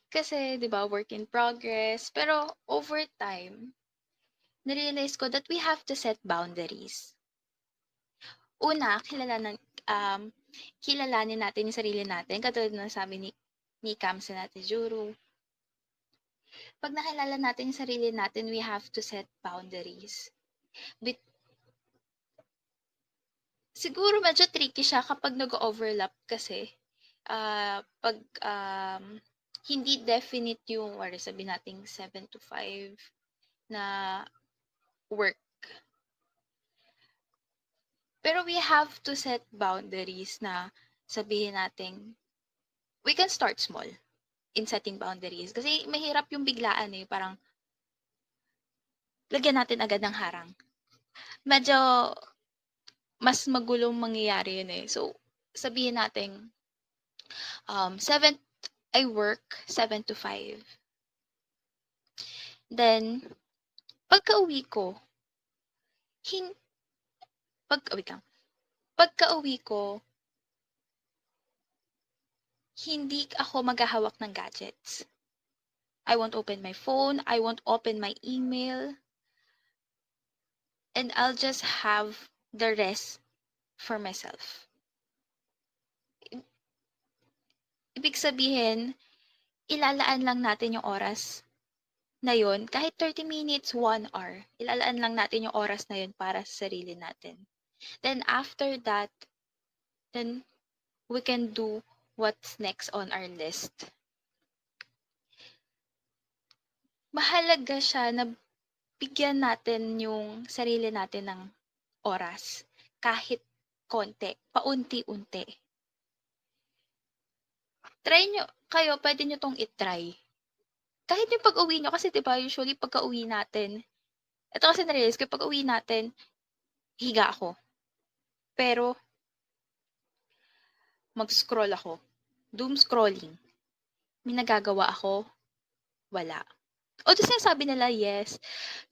Kasi 'di ba, work in progress. Pero over time, na-realize ko that we have to set boundaries. Una, kilalanin natin yung sarili natin katulad ng sabi ni Kamsa natin Juru. 'Pag nakilala natin yung sarili natin, we have to set boundaries. Siguro medyo tricky siya kapag nag-o-overlap kasi, 'pag, hindi definite yung or sabihin nating 7 to 5 na work. Pero we have to set boundaries na sabihin natin, we can start small in setting boundaries. Kasi mahirap yung biglaan eh, parang lagyan natin agad ng harang. Medyo mas magulong mangyayari yun eh. So, sabihin natin, 7 I work 7 to 5. Then, pagka-uwi ko, hin wait lang. Pagka-uwi ko, hindi ako maghahawak ng gadgets. I won't open my phone, I won't open my email, and I'll just have the rest for myself. Ibig sabihin, ilalaan lang natin yung oras na yun, kahit 30 minutes, 1 hour, ilalaan lang natin yung oras na yun para sa sarili natin. Then after that, then we can do what's next on our list. Mahalaga siya na bigyan natin yung sarili natin ng oras, kahit konti, paunti-unti. Try nyo, pwede nyo tong i-try. Kahit yung pag-uwi nyo, kasi diba usually pagka-uwi natin, ito kasi na-realize ko, pag-uwi natin, higa ako. Pero, mag-scroll ako. Doom scrolling. May nagagawa ako, wala. Although sinasabi nila, yes,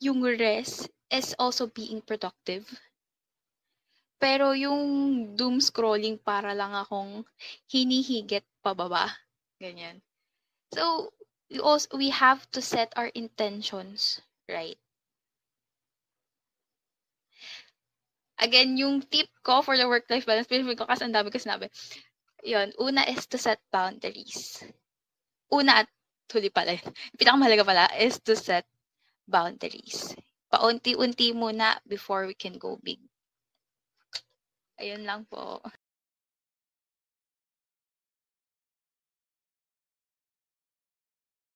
yung rest is also being productive. Pero yung doom scrolling para lang akong hinihigit pababa. Ganyan. So, we have to set our intentions right. Again, yung tip ko for the work-life balance, ko kasi ang dami ko sinabi. Yun, una is to set boundaries. Una at huli pala. Pinakamahalaga pala is to set boundaries. Paunti-unti muna before we can go big. Ayun lang po.